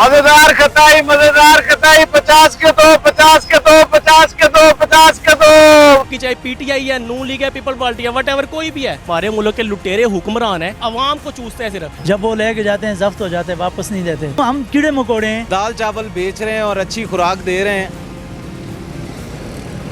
मजेदार खटाई 50 के दो 50 के दो 50 के दो 50 के दो। कि चाहे पीटीआई है, नून लीग है, पीपल पार्टी है, वट कोई भी है, हमारे मुल्क के लुटेरे हुक्मरान है, अवाम को चूसते हैं सिर्फ। जब वो लेके जाते हैं जब्त हो जाते हैं, वापस नहीं देते। हम कीड़े मकोड़े हैं। दाल चावल बेच रहे हैं और अच्छी खुराक दे रहे हैं।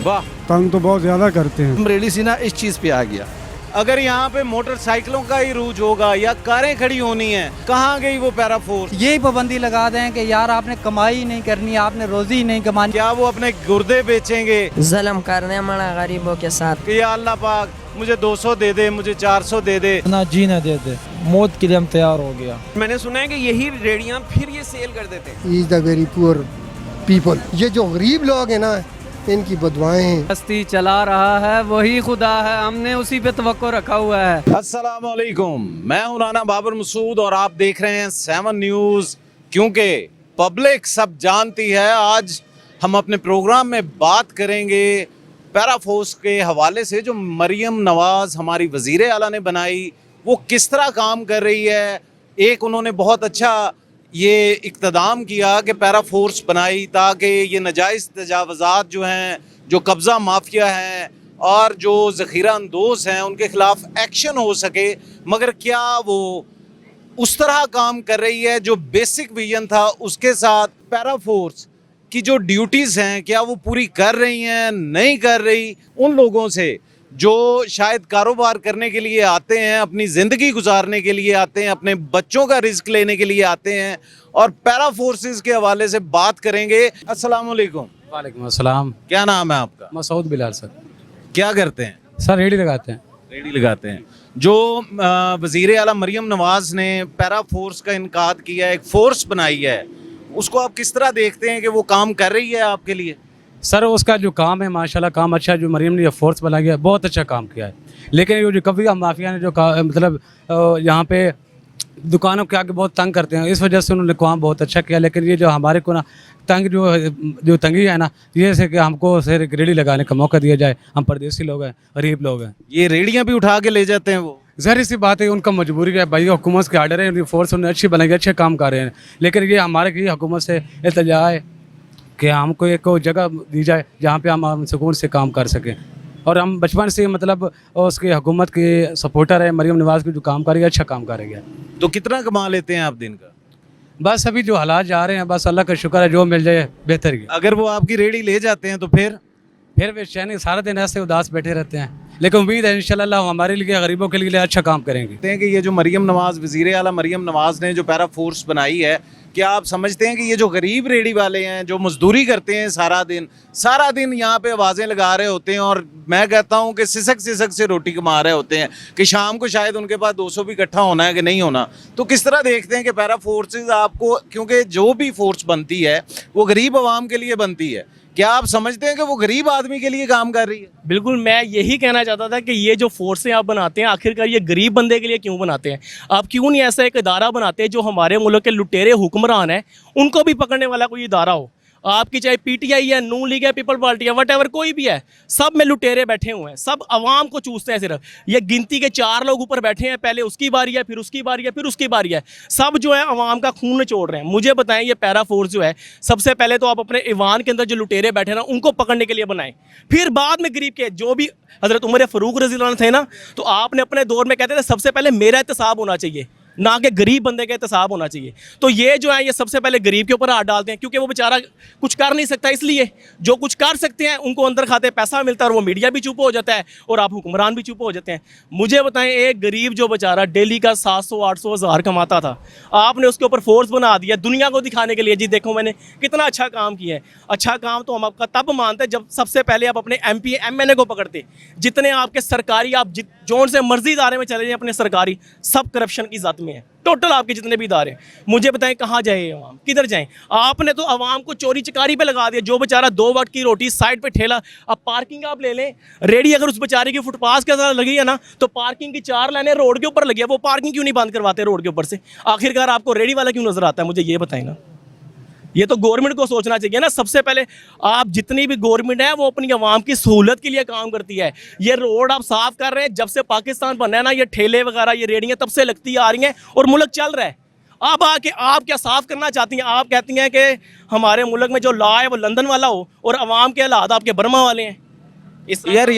वाह, तंग तो बहुत ज्यादा करते हैं। रेडी सीना इस चीज पे आ गया। अगर यहाँ पे मोटरसाइकिलों का ही रूज होगा या कारें खड़ी होनी है, कहाँ गई वो पैरा फोर्स? यही पाबंदी लगा दें कि यार आपने कमाई नहीं करनी, आपने रोजी ही नहीं कमानी। क्या वो अपने गुर्दे बेचेंगे जुल्म करने मना गरीबों के साथ कि या अल्लाह पाक मुझे 200 दे दे, मुझे 400 दे दे? ना जीने देते, मौत के लिए हम तैयार हो गया। मैंने सुना है कि यही रेडियां फिर ये सेल कर देते हैं। Is the very poor people. ये जो गरीब लोग हैं ना, इनकी बदवाएं हैं। बस्ती चला रहा है वही खुदा है, हमने उसी पे तवक्को रखा हुआ है। अस्सलाम वालेकुम, मैं हूं राना बाबर मसूद और आप देख रहे हैं 7 न्यूज़। क्योंकि पब्लिक सब जानती है, आज हम अपने प्रोग्राम में बात करेंगे पैरा फोर्स के हवाले से। जो मरियम नवाज़ हमारी वज़ीर आला ने बनाई, वो किस तरह काम कर रही है। एक उन्होंने बहुत अच्छा ये इक़्तिदाम किया कि पैरा फोर्स बनाई ताकि ये नाजायज़ तजावज़ात जो हैं, जो कब्ज़ा माफिया हैं और जो ज़ख़ीरा अंदोज़ हैं, उनके ख़िलाफ़ एक्शन हो सके। मगर क्या वो उस तरह काम कर रही है जो बेसिक विजन था उसके साथ? पैरा फोर्स की जो ड्यूटीज़ हैं, क्या वो पूरी कर रही हैं, नहीं कर रही? उन लोगों से जो शायद कारोबार करने के लिए आते हैं, अपनी ज़िंदगी गुजारने के लिए आते हैं, अपने बच्चों का रिस्क लेने के लिए आते हैं, और पैरा फोर्सेस के हवाले से बात करेंगे। अस्सलाम वालेकुम। वालेकुम अस्सलाम। क्या नाम है आपका? मसूद बिलाल सर। क्या करते हैं सर रेडी लगाते हैं। रेडी लगाते हैं। जो वज़ीर आला मरियम नवाज़ ने पैरा फोर्स का इनकाद किया, एक फोर्स बनाई है, उसको आप किस तरह देखते हैं कि वो काम कर रही है आपके लिए? सर उसका जो काम है माशाल्लाह काम अच्छा, जो मरियम ने ये फोर्स बना गया बहुत अच्छा काम किया है। लेकिन ये जो कभी माफिया ने जो मतलब यहाँ पे दुकानों के आगे बहुत तंग करते हैं, इस वजह से उन्होंने काम बहुत अच्छा किया। लेकिन ये जो हमारे को ना तंग जो तंगी है ना, ये से कि हमको सिर एक रेडी लगाने का मौका दिया जाए। हम परदेसी लोग हैं, गरीब लोग हैं। ये रेडियाँ भी उठा के ले जाते हैं वो? ज़ाहिर सी बात है, उनका मजबूरी है भाई, हुकूमत के आर्डर है, उनकी फोर्स उन्होंने अच्छी बनाई, अच्छे काम कर रहे हैं। लेकिन ये हमारे की हुकूमत से इल्तिजा है कि हमको एक जगह दी जाए जहाँ पे हम सुकून से काम कर सकें। और हम बचपन से मतलब उसकी हुकूमत के सपोर्टर है, मरियम नवाज़ की जो काम कर रही है, अच्छा काम कर रही है। तो कितना कमा लेते हैं आप दिन का? बस अभी जो हालात जा रहे हैं, बस अल्लाह का शुक्र है, जो मिल जाए बेहतर ही। अगर वो आपकी रेडी ले जाते हैं तो फिर बेचैनी सारा दिन ऐसे उदास बैठे रहते हैं। लेकिन उम्मीद है इंशाल्लाह हमारे लिए, गरीबों के लिए अच्छा काम करेंगे। कि ये जो मरियम नवाज़, वज़ीर आला मरियम नवाज़ ने जो पैरा फोर्स बनाई है, क्या आप समझते हैं कि ये जो गरीब रेडी वाले हैं, जो मजदूरी करते हैं सारा दिन यहाँ पे आवाज़ें लगा रहे होते हैं, और मैं कहता हूँ कि सिसक से रोटी कमा रहे होते हैं कि शाम को शायद उनके पास 200 भी इकट्ठा होना है कि नहीं होना, तो किस तरह देखते हैं कि पैरा फोर्सेस आपको, क्योंकि जो भी फोर्स बनती है वो गरीब आवाम के लिए बनती है, क्या आप समझते हैं कि वो गरीब आदमी के लिए काम कर रही है? बिल्कुल, मैं यही कहना चाहता था कि ये जो फोर्सें आप बनाते हैं, आखिरकार ये गरीब बंदे के लिए क्यों बनाते हैं? आप क्यों नहीं ऐसा एक इदारा बनाते जो हमारे मुल्क के लुटेरे हुक्मरान हैं, उनको भी पकड़ने वाला कोई इदारा हो? आपकी चाहे पीटीआई है, नून लीग है, पीपल पार्टी है, वट कोई भी है, सब में लुटेरे बैठे हुए हैं, सब अवाम को चूसते हैं सिर्फ। ये गिनती के 4 लोग ऊपर बैठे हैं, पहले उसकी बारी है, फिर उसकी बारी है, फिर उसकी बारी है, सब जो है अवाम का खून निचोड़ रहे हैं। मुझे बताएं, ये पैरा फोर्स जो है, सबसे पहले तो आप अपने ईवान के अंदर जो लुटेरे बैठे ना, उनको पकड़ने के लिए बनाएं, फिर बाद में गरीब के जो भी हज़रत उमर फ़ारूक रज़ी अल्लाह थे ना, तो आपने अपने दौर में कहते थे सबसे पहले मेरा एहतसाब होना चाहिए, ना कि गरीब बंदे का एहतसाब होना चाहिए। तो ये जो है, ये सबसे पहले गरीब के ऊपर हाथ डालते हैं, क्योंकि वो बेचारा कुछ कर नहीं सकता, इसलिए जो कुछ कर सकते हैं उनको अंदर खाते पैसा मिलता है, और वो मीडिया भी चुप हो जाता है और आप हुक्मरान भी चुप हो जाते हैं। मुझे बताएं, एक गरीब जो बेचारा डेली का 700-800 हज़ार कमाता था, आपने उसके ऊपर फोर्स बना दिया दुनिया को दिखाने के लिए, जी देखो मैंने कितना अच्छा काम किया है। अच्छा काम तो हम आपका तब मानते हैं जब सबसे पहले आप अपने MP MNA को पकड़ते। जितने आपके सरकारी, आप जोन से मर्जी इदारे में चले जाएं अपने सरकारी, सब करप्शन की ज़द में है, टोटल आपके जितने भी इदारे। मुझे बताएं कहाँ जाए अवाम, किधर जाएं? आपने तो अवाम को चोरी चकारी पे लगा दिया। जो बेचारा 2 वक्त की रोटी साइड पे ठेला, अब पार्किंग आप ले लें, रेडी अगर उस बेचारे की फुटपाथ के साथ लगी है ना, तो पार्किंग की 4 लाइनें रोड के ऊपर लगी है, वो पार्किंग क्यों नहीं बंद करवाते रोड के ऊपर से? आखिरकार आपको रेडी वाला क्यों नजर आता है? मुझे ये बताएं ना। ये तो गवर्नमेंट को सोचना चाहिए ना। सबसे पहले आप, जितनी भी गवर्नमेंट है वो अपनी आवाम की सहूलत के लिए काम करती है। ये रोड आप साफ कर रहे हैं, जब से पाकिस्तान बना है ना, ये ठेले वगैरह, ये रेडियाँ तब से लगती आ रही हैं और मुल्क चल रहा है। अब आके आप क्या साफ करना चाहती हैं? आप कहती हैं कि हमारे मुल्क में जो लॉ है वो लंदन वाला हो और अवाम के हालात आपके बर्मा वाले हैं। इस यार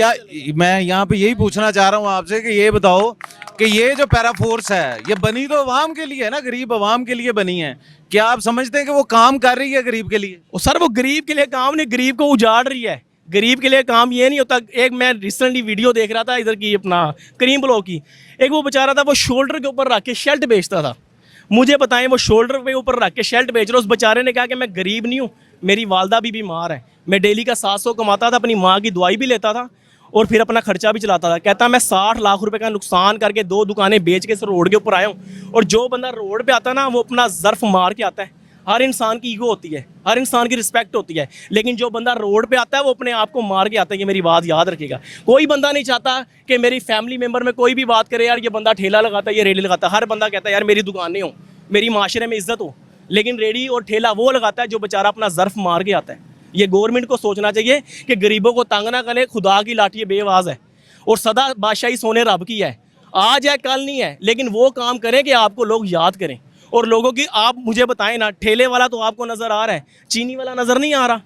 मैं यहाँ पे यही पूछना चाह रहा हूँ आपसे कि ये बताओ कि ये जो पैरा फोर्स है ये बनी तो अवाम के लिए है ना, गरीब अवाम के लिए बनी है। क्या आप समझते हैं कि वो काम कर रही है गरीब के लिए? और सर वो गरीब के लिए काम नहीं, गरीब को उजाड़ रही है। गरीब के लिए काम ये नहीं होता। एक मैं रिसेंटली वीडियो देख रहा था इधर की अपना करीम ब्लॉक की, एक वो बेचारा था वो शोल्डर के ऊपर रख के शर्ट बेचता था। मुझे बताएं वो शोल्डर पे ऊपर रख के शर्ट बेच रहा, उस बेचारे ने कहा कि मैं गरीब नहीं हूँ, मेरी वालदा भी बीमार है, मैं डेली का 700 कमाता था, अपनी माँ की दवाई भी लेता था और फिर अपना खर्चा भी चलाता था। कहता मैं 60 लाख रुपए का नुकसान करके 2 दुकानें बेच के इस रोड के ऊपर आया हूँ। और जो बंदा रोड पे आता है ना वो अपना ज़र्फ मार के आता है। हर इंसान की ईगो होती है, हर इंसान की रिस्पेक्ट होती है, लेकिन जो बंदा रोड पे आता है वो अपने आप को मार के आता है। ये मेरी बात याद रखिएगा। कोई बंदा नहीं चाहता कि मेरी फैमिली मेम्बर में कोई भी बात करे यार ये बंदा ठेला लगाता है, ये रेडी लगाता है। हर बंदा कहता है यार मेरी दुकानें हो, मेरी माशरे में इज्जत हो, लेकिन रेडी और ठेला वो लगाता है जो बेचारा अपना ज़र्फ मार के आता है। ये गवर्नमेंट को सोचना चाहिए कि गरीबों को तंग ना करे। खुदा की लाठी बेआवाज़ है और सदा बादशाही सोने रब की है, आज है कल नहीं है, लेकिन वो काम करें कि आपको लोग याद करें। और लोगों की आप मुझे बताएं ना, ठेले वाला तो आपको नज़र आ रहा है, चीनी वाला नज़र नहीं आ रहा।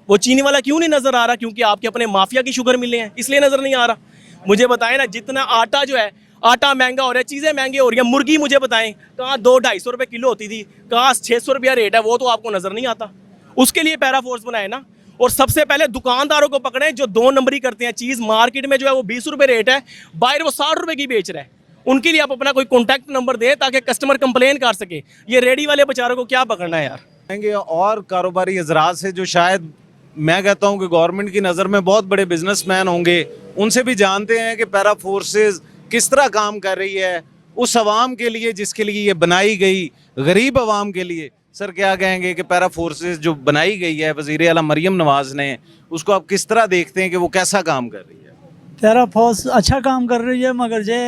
वो चीनी वाला क्यों नहीं नज़र आ रहा? क्योंकि आपके अपने माफिया की शुगर मिले हैं, इसलिए नज़र नहीं आ रहा। मुझे बताएं ना, जितना आटा जो है, आटा महंगा हो रहा है, चीज़ें महंगी हो रही हैं। मुर्गी मुझे बताएं कहाँ 200-250 रुपये किलो होती थी, कहाँ 600 रुपया रेट है, वो तो आपको नज़र नहीं आता। उसके लिए पैरा फोर्स बनाए ना। और सबसे पहले दुकानदारों को पकड़े जो 2 नंबरी करते हैं। चीज़ मार्केट में जो है वो 20 रुपये रेट है, बाहर वो 60 रुपये की बेच रहा है। उनके लिए आप अपना कोई कॉन्टैक्ट नंबर दें ताकि कस्टमर कंप्लेन कर सके। ये रेडी वाले बेचारों को क्या पकड़ना है यार। और कारोबारी हजरात से जो शायद मैं कहता हूँ कि गवर्नमेंट की नज़र में बहुत बड़े बिजनेसमैन होंगे, उनसे भी जानते हैं कि पैरा फोर्सेस किस तरह काम कर रही है उस आवाम के लिए जिसके लिए ये बनाई गई, गरीब आवाम के लिए। सर क्या कहेंगे कि पैरा फोर्सेस जो बनाई गई है वज़ीर आला मरियम नवाज़ ने, उसको आप किस तरह देखते हैं कि वो कैसा काम कर रही है? पैरा फोर्स अच्छा काम कर रही है, मगर जे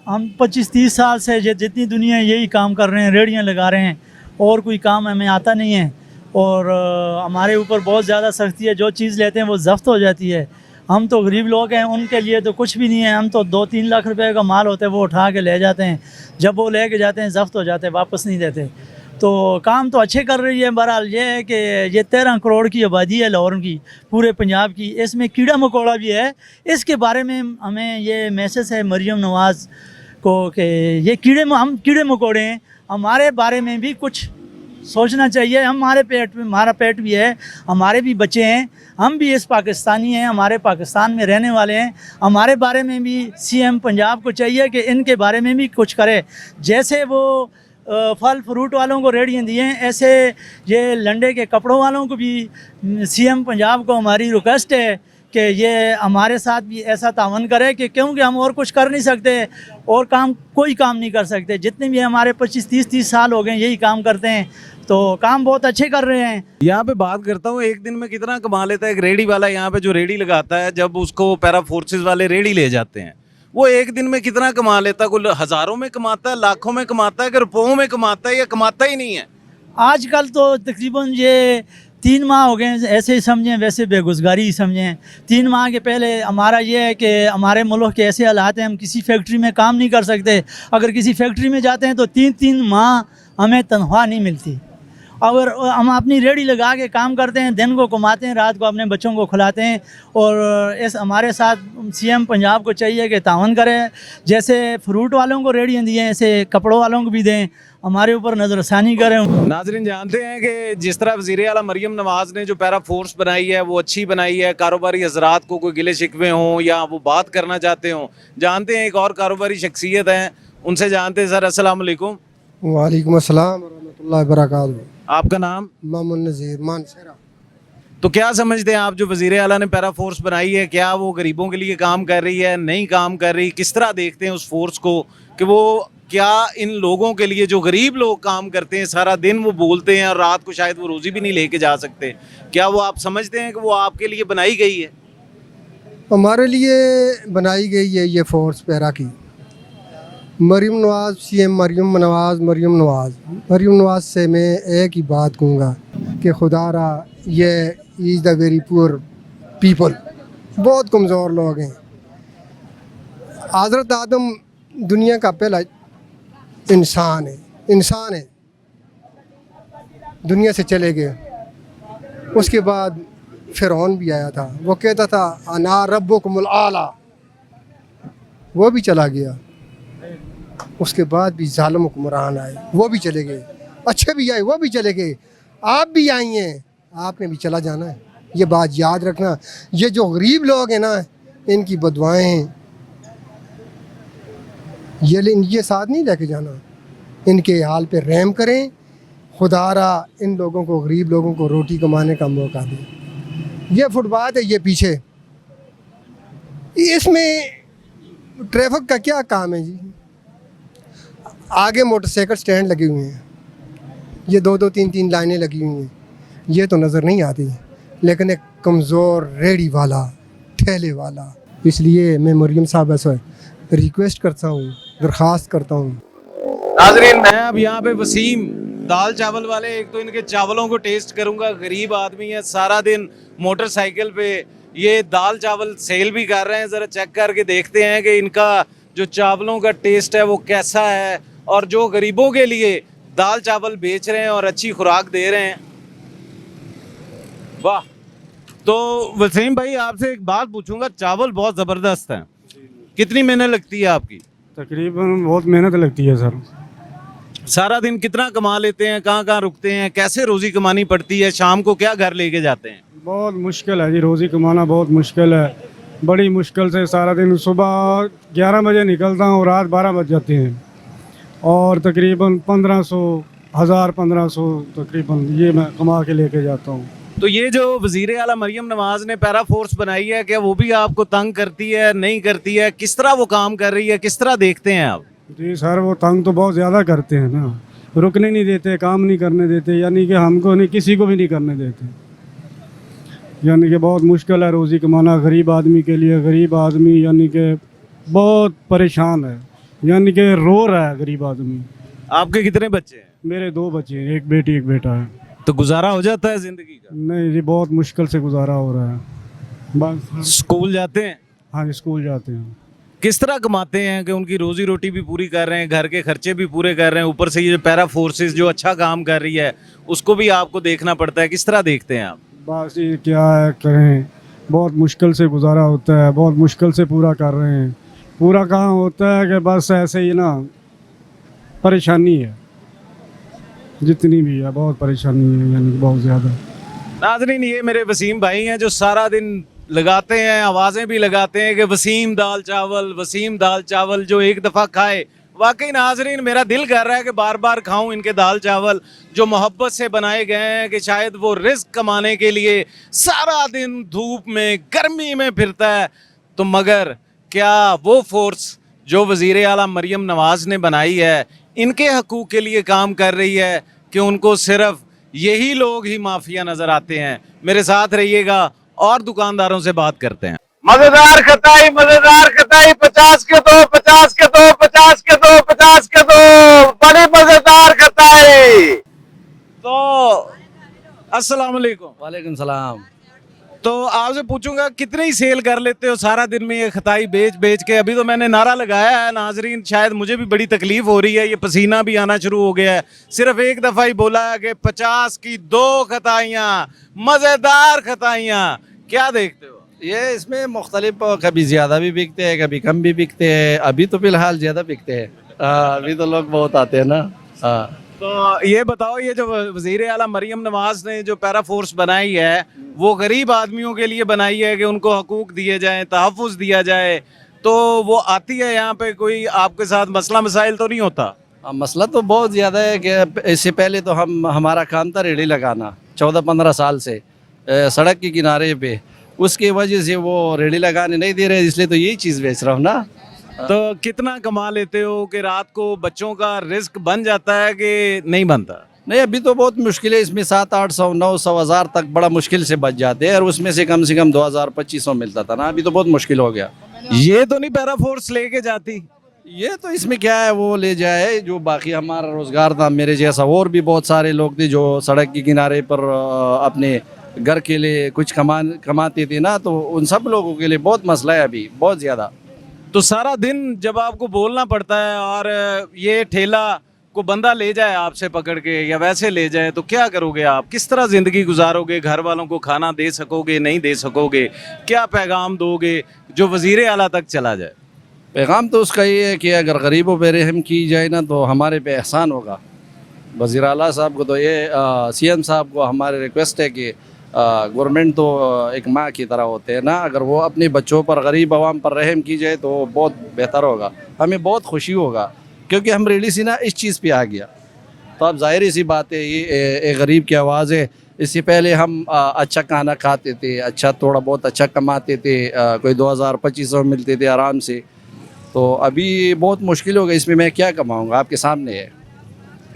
हम 25-30 साल से जितनी दुनिया यही काम कर रहे हैं, रेडियाँ लगा रहे हैं, और कोई काम हमें आता नहीं है। और हमारे ऊपर बहुत ज़्यादा सख्ती है, जो चीज़ लेते हैं वो जब्त हो जाती है। हम तो गरीब लोग हैं, उनके लिए तो कुछ भी नहीं है। हम तो 2-3 लाख रुपए का माल होता है वो उठा के ले जाते हैं, जब वो ले के जाते हैं जब्त हो जाते हैं, वापस नहीं देते। तो काम तो अच्छे कर रही है। बहरहाल ये है कि ये 13 करोड़ की आबादी है लाहौर की, पूरे पंजाब की, इसमें कीड़ा मकोड़ा भी है। इसके बारे में हमें ये मैसेज है मरियम नवाज़ को कि ये हम कीड़े मकोड़े हैं, हमारे बारे में भी कुछ सोचना चाहिए। हमारे पेट में, हमारा पेट भी है, हमारे भी बच्चे हैं, हम भी इस पाकिस्तानी हैं, हमारे पाकिस्तान में रहने वाले हैं। हमारे बारे में भी सीएम पंजाब को चाहिए कि इनके बारे में भी कुछ करे। जैसे वो फल फ्रूट वालों को रेडियाँ दिए हैं, ऐसे ये लंडे के कपड़ों वालों को भी सीएम पंजाब को हमारी रिक्वेस्ट है कि ये हमारे साथ भी ऐसा तावन करे कि क्योंकि हम और कुछ कर नहीं सकते और कोई काम नहीं कर सकते। जितने भी हमारे 25-30 साल हो गए यही काम करते हैं, तो काम बहुत अच्छे कर रहे हैं। यहाँ पे बात करता हूँ, एक दिन में कितना कमा लेता है एक रेडी वाला? यहाँ पे जो रेडी लगाता है, जब उसको पैरा फोर्सेस वाले रेडी ले जाते हैं, वो एक दिन में कितना कमा लेता है? कोई हज़ारों में कमाता है, लाखों में कमाता है, कि रुपयों में कमाता है, या कमाता ही नहीं है? आजकल तो तकरीबन ये 3 माह हो गए, ऐसे ही समझें, वैसे बेरोज़गारी ही समझें। 3 माह के पहले हमारा ये है कि हमारे मुल्क के ऐसे हालात हैं, हम किसी फैक्ट्री में काम नहीं कर सकते। अगर किसी फैक्ट्री में जाते हैं तो 3-3 माह हमें तनख्वाह नहीं मिलती। अगर हम अपनी रेडी लगा के काम करते हैं, दिन को कमाते हैं, रात को अपने बच्चों को खिलाते हैं। और इस हमारे साथ सीएम पंजाब को चाहिए कि तावन करें। जैसे फ्रूट वालों को रेडियाँ दिए, ऐसे कपड़ों वालों को भी दें, हमारे ऊपर नज़रसानी करें। नाज़रीन जानते हैं कि जिस तरह वज़ीर आला मरियम नवाज़ ने जो पैरा फोर्स बनाई है वो अच्छी बनाई है। कारोबारी हजरात को कोई गिले शिकवे हों या वो बात करना चाहते हों, जानते हैं एक और कारोबारी शख्सियत हैं, उनसे जानते हैं। सर अस्सलाम वालेकुम। वालेकुम अस्सलाम वरहमतुल्लाहि वबरकातुहू। आपका नाम? मामून नज़ीर मानसरा। तो क्या समझते हैं आप, जो वज़ीर आला ने पैरा फोर्स बनाई है, क्या वो गरीबों के लिए काम कर रही है, नहीं काम कर रही? किस तरह देखते हैं उस फोर्स को कि वो क्या इन लोगों के लिए, जो गरीब लोग काम करते हैं, सारा दिन वो बोलते हैं और रात को शायद वो रोज़ी भी नहीं लेके जा सकते, क्या वो आप समझते हैं कि वो आपके लिए बनाई गई है? हमारे लिए बनाई गई है ये फोर्स पैरा की। मरियम नवाज़, सीएम मरियम नवाज़ से मैं एक ही बात कहूँगा कि खुदारा ये is the very poor people, बहुत कमज़ोर लोग हैं। हज़रत आदम दुनिया का पहला इंसान है, दुनिया से चले गए। उसके बाद फ़िरौन भी आया था, वो कहता था अना रब्बुकुमुल आला, वो भी चला गया। उसके बाद भी ज़ालिम हुक्मरान आए, वो भी चले गए। अच्छे भी आए, वो भी चले गए। आप भी आई हैं, आपने भी चला जाना है। ये बात याद रखना। ये जो गरीब लोग हैं ना, इनकी बदुआएं हैं, ये साथ नहीं लेके जाना। इनके हाल पे रहम करें। खुदारा इन लोगों को, गरीब लोगों को रोटी कमाने का मौका दें। ये फुटपाथ है, ये पीछे, इसमें ट्रैफिक का क्या काम है जी? आगे मोटरसाइकिल स्टैंड लगे हुए हैं, ये 2-2 3-3 लाइनें लगी हुई हैं, ये तो नज़र नहीं आती। लेकिन एक कमज़ोर रेडी वाला, ठेले वाला, इसलिए मैं मरियम साहब से रिक्वेस्ट करता हूँ, दरख्वास्त करता हूँ। नाजरीन, मैं अब यहाँ पे वसीम दाल चावल वाले, एक तो इनके चावलों को टेस्ट करूंगा। गरीब आदमी है, सारा दिन मोटरसाइकिल पे ये दाल चावल सेल भी कर रहे हैं। ज़रा चेक करके देखते हैं कि इनका जो चावलों का टेस्ट है वो कैसा है, और जो गरीबों के लिए दाल चावल बेच रहे हैं और अच्छी खुराक दे रहे हैं। वाह। तो वसीम भाई, आपसे एक बात पूछूंगा, चावल बहुत ज़बरदस्त हैं, कितनी मेहनत लगती है आपकी? तकरीबन बहुत मेहनत लगती है सर। सारा दिन कितना कमा लेते हैं, कहाँ कहाँ रुकते हैं, कैसे रोजी कमानी पड़ती है, शाम को क्या घर लेके जाते हैं? बहुत मुश्किल है जी, रोज़ी कमाना बहुत मुश्किल है। बड़ी मुश्किल से सारा दिन, सुबह 11 बजे निकलता हूँ, रात 12 बज जाते हैं, और तकरीबन 1500, 1500 तकरीबन ये मैं कमा के लेके जाता हूँ। तो ये जो वज़ीर आला मरियम नवाज़ ने पैरा फोर्स बनाई है, क्या वो भी आपको तंग करती है, नहीं करती है? किस तरह वो काम कर रही है, किस तरह देखते हैं आप? जी सर, वो तंग तो बहुत ज़्यादा करते हैं ना, रुकने नहीं देते, काम नहीं करने देते, यानी कि हमको नहीं, किसी को भी नहीं करने देते। यानी कि बहुत मुश्किल है रोज़ी कमाना गरीब आदमी के लिए। गरीब आदमी यानी कि बहुत परेशान है, यानी कि रो रहा है गरीब आदमी। आपके कितने बच्चे हैं? मेरे 2 बच्चे हैं, एक बेटी एक बेटा है। तो गुजारा हो जाता है ज़िंदगी का? नहीं जी, बहुत मुश्किल से गुजारा हो रहा है। बस स्कूल जाते हैं? हाँ, स्कूल जाते हैं। किस तरह कमाते हैं कि उनकी रोजी रोटी भी पूरी कर रहे हैं, घर के खर्चे भी पूरे कर रहे हैं, ऊपर से ये जो पैरा फोर्सेस जो अच्छा काम कर रही है उसको भी आपको देखना पड़ता है, किस तरह देखते हैं आप? बस ये क्या है, करें, बहुत मुश्किल से गुजारा होता है, बहुत मुश्किल से पूरा कर रहे हैं। पूरा कहाँ होता है कि बस ऐसे ही ना, परेशानी है जितनी भी है, बहुत परेशानी है, यानी बहुत ज़्यादा। नाज़रीन, ये मेरे वसीम भाई हैं जो सारा दिन लगाते हैं, आवाज़ें भी लगाते हैं कि वसीम दाल चावल, वसीम दाल चावल। जो एक दफ़ा खाए, वाकई नाज़रीन मेरा दिल कर रहा है कि बार बार खाऊं इनके दाल चावल, जो मोहब्बत से बनाए गए हैं कि शायद वो रिस्क कमाने के लिए सारा दिन धूप में, गर्मी में फिरता है। तो मगर क्या वो फोर्स जो वज़ीर आला मरियम नवाज़ ने बनाई है, इनके हकूक़ के लिए काम कर रही है कि उनको सिर्फ यही लोग ही माफिया नज़र आते हैं? मेरे साथ रहिएगा और दुकानदारों से बात करते हैं। मजेदार खटाई, मजेदार खटाई, 50 के 2, 50 के 2, 50 के 2, 50 के 2, बड़ी मजेदार खटाई। तो अस्सलाम वालेकुम। वालेकुम सलाम। तो आपसे पूछूंगा, कितनी ही सेल कर लेते हो सारा दिन में ये खटाई बेच बेच के? अभी तो मैंने नारा लगाया है नाजरीन, शायद मुझे भी बड़ी तकलीफ हो रही है, ये पसीना भी आना शुरू हो गया है। सिर्फ एक दफ़ा ही बोला है कि 50 की 2 खटाइयाँ, मज़ेदार खटाइयाँ। क्या देखते हो? ये इसमें मुख्तलिफ, कभी ज़्यादा भी बिकते हैं, कभी कम भी बिकते हैं। अभी तो फ़िलहाल ज़्यादा बिकते हैं, अभी तो लोग बहुत आते हैं ना। हाँ, तो ये बताओ, ये जो वज़ीर आला मरियम नवाज़ ने जो पैरा फोर्स बनाई है, वो गरीब आदमियों के लिए बनाई है कि उनको हकूक़ दिए जाएँ, तहफ़्फ़ुज़ दिया जाए, तो वो आती है यहाँ पे, कोई आपके साथ मसला मसाइल तो नहीं होता? मसला तो बहुत ज़्यादा है कि इससे पहले तो हमारा काम था रेडी लगाना 14-15 साल से सड़क के किनारे पे। उसकी वजह से वो रेडी लगाने नहीं दे रहे, इसलिए तो यही चीज़ बेच रहा हूँ ना। तो कितना कमा लेते हो कि रात को बच्चों का रिस्क बन जाता है कि नहीं बनता? नहीं, अभी तो बहुत मुश्किल है, इसमें 700-800, 900, 1000 तक बड़ा मुश्किल से बच जाते हैं, और उसमें से कम 2000-2500 मिलता था ना। अभी तो बहुत मुश्किल हो गया। ये तो नहीं पैरा फोर्स लेके जाती? ये तो इसमें क्या है, वो ले जाए, जो बाकी हमारा रोज़गार था, मेरे जैसा और भी बहुत सारे लोग थे जो सड़क के किनारे पर अपने घर के लिए कुछ कमाते थे ना, तो उन सब लोगों के लिए बहुत मसला है अभी, बहुत ज़्यादा। तो सारा दिन जब आपको बोलना पड़ता है और ये ठेला को बंदा ले जाए आपसे पकड़ के या वैसे ले जाए तो क्या करोगे आप? किस तरह जिंदगी गुजारोगे? घर वालों को खाना दे सकोगे, नहीं दे सकोगे? क्या पैगाम दोगे जो वजीर आला तक चला जाए? पैगाम तो उसका ये है कि अगर गरीबों पे रहम की जाए ना तो हमारे पे एहसान होगा। वज़ीर आला साहब को तो ये सीएम साहब को हमारी रिक्वेस्ट है कि गवर्नमेंट तो एक माँ की तरह होते हैं ना, अगर वो अपने बच्चों पर, गरीब आवाम पर रहम की जाए तो बहुत बेहतर होगा, हमें बहुत खुशी होगा, क्योंकि हम रेडी सी ना इस चीज़ पे आ गया। तो अब ज़ाहिर सी बात है, ये एक गरीब की आवाज़ है। इससे पहले हम अच्छा खाना खाते थे, अच्छा थोड़ा बहुत अच्छा कमाते थे, कोई 2000-2500 मिलते थे आराम से। तो अभी बहुत मुश्किल हो गई, इसमें मैं क्या कमाऊँगा, आपके सामने है।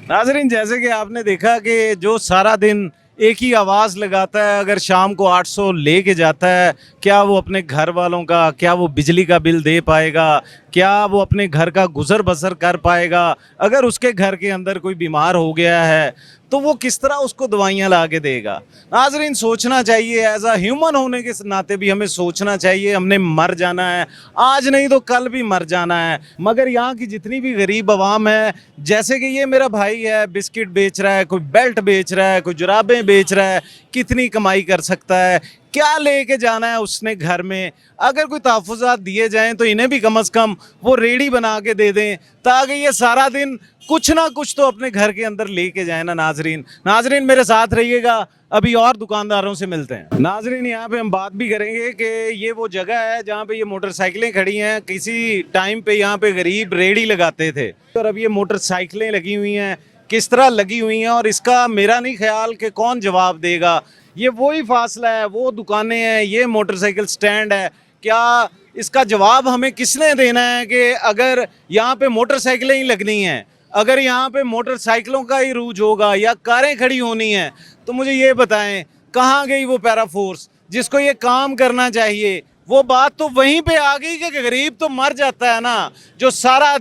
नाजरीन, जैसे कि आपने देखा कि जो सारा दिन एक ही आवाज़ लगाता है, अगर शाम को 800 लेके जाता है, क्या वो अपने घर वालों का, क्या वो बिजली का बिल दे पाएगा? क्या वो अपने घर का गुजर बसर कर पाएगा? अगर उसके घर के अंदर कोई बीमार हो गया है तो वो किस तरह उसको दवाइयाँ ला के देगा? नाजरीन, सोचना चाहिए, एज अ ह्यूमन होने के नाते भी हमें सोचना चाहिए। हमने मर जाना है, आज नहीं तो कल भी मर जाना है। मगर यहाँ की जितनी भी गरीब आवाम है, जैसे कि ये मेरा भाई है, बिस्किट बेच रहा है, कोई बेल्ट बेच रहा है, कोई जुराबें बेच रहा है, कितनी कमाई कर सकता है? क्या लेके जाना है उसने घर में? अगर कोई तहफ़्फ़ुज़ात दिए जाएं तो इन्हें भी कम से कम वो रेडी बना के दे दें, ताकि ये सारा दिन कुछ ना कुछ तो अपने घर के अंदर लेके जाए ना। नाजरीन मेरे साथ रहिएगा, अभी और दुकानदारों से मिलते हैं। नाजरीन, यहाँ पे हम बात भी करेंगे कि ये वो जगह है जहाँ पे ये मोटरसाइकिलें खड़ी हैं। किसी टाइम पे यहाँ पे गरीब रेडी लगाते थे और अब ये मोटरसाइकिलें लगी हुई हैं, किस तरह लगी हुई हैं, और इसका मेरा नहीं ख्याल कि कौन जवाब देगा। ये वही फासला है, वो दुकानें हैं, ये मोटरसाइकिल स्टैंड है। क्या इसका जवाब हमें किसने देना है कि अगर यहाँ पे मोटरसाइकिलें ही लगनी हैं, अगर यहाँ पे मोटरसाइकिलों का ही रूज होगा या कारें खड़ी होनी हैं, तो मुझे ये बताएं कहाँ गई वो पैरा फोर्स जिसको ये काम करना चाहिए? वो बात तो वहीं पे आ गई कि गरीब तो मर जाता है ना, जो सारा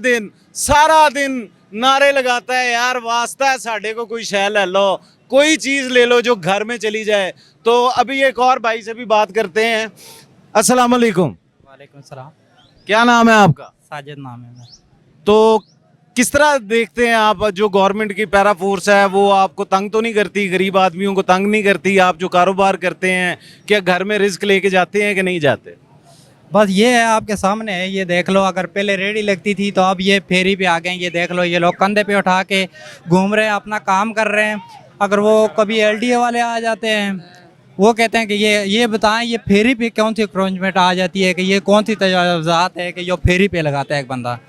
दिन नारे लगाता है, यार वास्ता है साढ़े को कोई शै ले लो, कोई चीज़ ले लो जो घर में चली जाए। तो अभी एक और भाई से भी बात करते हैं। अस्सलाम वालेकुम। वालेकुम सलाम। क्या नाम है आपका? साजिद नाम है मेरा। तो किस तरह देखते हैं आप, जो गवर्नमेंट की पैरा फोर्स है वो आपको तंग तो नहीं करती? गरीब आदमियों को तंग नहीं करती? आप जो कारोबार करते हैं, क्या घर में रिस्क लेके जाते हैं कि नहीं जाते? बस ये है, आपके सामने है, ये देख लो। अगर पहले रेडी लगती थी तो अब ये फेरी पे आ गए। ये देख लो, ये लोग कंधे पे उठा के घूम रहे हैं, अपना काम कर रहे हैं। अगर वो कभी एलडीए वाले आ जाते हैं, वो कहते हैं कि ये बताएं ये फेरी पे कौन सी क्रोचमेंट आ जाती है, कि ये कौन सी तजावुज़ात है कि जो फेरी पे लगाता है एक बंदा।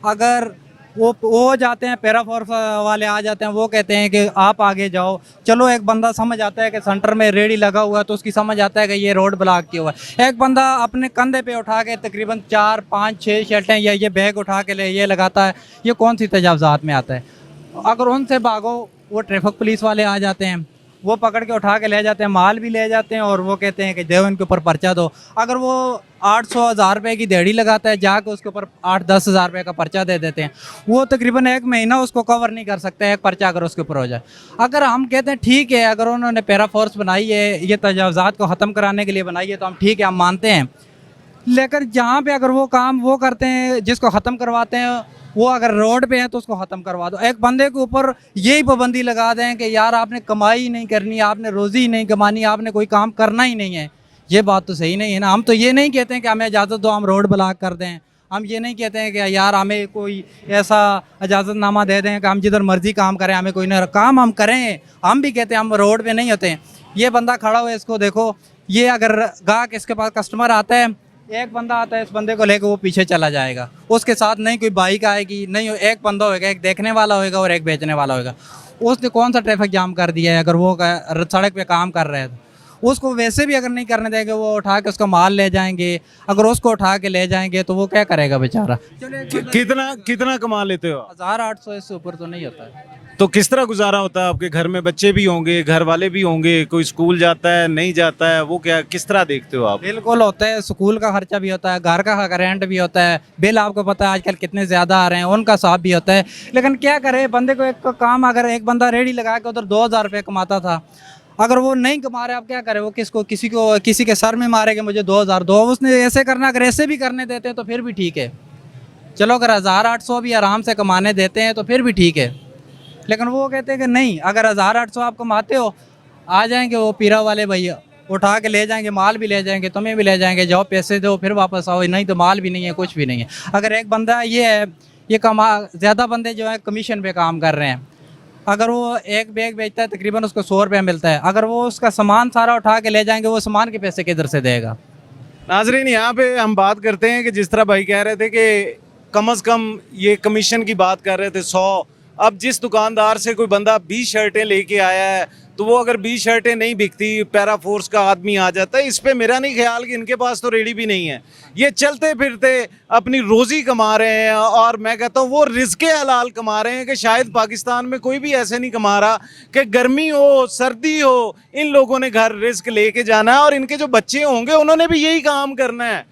अगर वो जाते हैं, पैरा फोर्स वाले आ जाते हैं, वो कहते हैं कि आप आगे जाओ। चलो, एक बंदा समझ आता है कि सेंटर में रेडी लगा हुआ है तो उसकी समझ आता है कि ये रोड ब्लॉक किया हुआ है। एक बंदा अपने कंधे पे उठा के तकरीबन 4, 5, 6 शर्टें या ये बैग उठा के ये लगाता है, ये कौन सी तजावुज़ात में आता है? अगर उनसे भागो, वो ट्रैफिक पुलिस वाले आ जाते हैं, वो पकड़ के उठा के ले जाते हैं, माल भी ले जाते हैं, और वो कहते हैं कि दो इनके ऊपर पर्चा दो। अगर वो 800-1000 रुपये की दिहाड़ी लगाता है, जाके उसके ऊपर 8-10 हज़ार रुपये का पर्चा दे देते हैं। वो तकरीबन 1 महीना उसको कवर नहीं कर सकता एक पर्चा अगर उसके ऊपर हो जाए। अगर हम कहते हैं ठीक है, अगर उन्होंने पैरा फोर्स बनाई है, ये तजावुज़ात को ख़त्म कराने के लिए बनाई है, तो हम ठीक है, हम मानते हैं। लेकिन जहाँ पे अगर वो काम वो करते हैं, जिसको ख़त्म करवाते हैं, वो अगर रोड पे है तो उसको ख़त्म करवा दो। एक बंदे के ऊपर यही पाबंदी लगा दें कि यार आपने कमाई नहीं करनी, आपने रोज़ी नहीं कमानी, आपने कोई काम करना ही नहीं है, ये बात तो सही नहीं है ना। हम तो ये नहीं कहते हैं कि हमें इजाज़त दो, हम रोड ब्लॉक कर दें। हम ये नहीं कहते हैं कि यार हमें कोई ऐसा इजाज़तनामा दे दें कि हम जिधर मर्जी काम करें, हमें कोई ना काम हम करें। हम भी कहते हैं हम रोड पे नहीं होते हैं। ये बंदा खड़ा हुआ है, इसको देखो, ये अगर गाहक इसके पास कस्टमर आता है, एक बंदा आता है, इस बंदे को लेकर वो पीछे चला जाएगा, उसके साथ नहीं कोई बाइक आएगी, नहीं एक बंदा होएगा, एक देखने वाला होएगा और एक बेचने वाला होएगा। उसने कौन सा ट्रैफिक जाम कर दिया है? अगर वो सड़क पे काम कर रहे हैं तो उसको वैसे भी अगर नहीं करने देंगे, वो उठा के उसका माल ले जाएंगे। अगर उसको उठा के ले जाएंगे तो वो क्या करेगा बेचारा? कितना कमा लेते हो? 1800, इससे ऊपर तो नहीं होता है। तो किस तरह गुजारा होता है? आपके घर में बच्चे भी होंगे, घर वाले भी होंगे, कोई स्कूल जाता है, नहीं जाता है, वो क्या किस तरह देखते हो आप? बिल्कुल होता है, स्कूल का खर्चा भी होता है, घर का रेंट भी होता है, बिल आपको पता है आजकल कितने ज़्यादा आ रहे हैं, उनका हिसाब भी होता है। लेकिन क्या करे बंदे को, एक काम, अगर एक बंदा रेडी लगा के उधर 2000 रुपये कमाता था, अगर वो नहीं कमा रहे, आप क्या करें? वो किसी के सर में मारेगा मुझे 2000 दो। उसने ऐसे करना, अगर ऐसे भी करने देते हैं तो फिर भी ठीक है। चलो, अगर 1800 भी आराम से कमाने देते हैं तो फिर भी ठीक है। लेकिन वो कहते हैं कि नहीं, अगर 1800 आप कमाते हो, आ जाएंगे वो पीरा वाले भैया, उठा के ले जाएंगे, माल भी ले जाएंगे, तुम्हें भी ले जाएंगे, जाओ पैसे दो फिर वापस आओ, नहीं तो माल भी नहीं है, कुछ भी नहीं है। अगर एक बंदा ये है, ये ज़्यादा बंदे जो है कमीशन पे काम कर रहे हैं, अगर वो एक बैग बेचता है तकरीबन उसको 100 रुपये मिलता है, अगर वो उसका सामान सारा उठा के ले जाएंगे, वो सामान के पैसे किधर से देगा? नाजरीन, यहाँ पे हम बात करते हैं कि जिस तरह भाई कह रहे थे कि कम से कम ये कमीशन की बात कर रहे थे 100, अब जिस दुकानदार से कोई बंदा 20 शर्टें लेके आया है, तो वो अगर 20 शर्टें नहीं बिकती, पैरा फोर्स का आदमी आ जाता है। इस पे मेरा नहीं ख्याल कि इनके पास तो रेडी भी नहीं है, ये चलते फिरते अपनी रोज़ी कमा रहे हैं। और मैं कहता हूँ वो रिज़्क़े हलाल कमा रहे हैं कि शायद पाकिस्तान में कोई भी ऐसे नहीं कमा रहा कि गर्मी हो सर्दी हो, इन लोगों ने घर रिस्क लेके जाना है और इनके जो बच्चे होंगे उन्होंने भी यही काम करना है।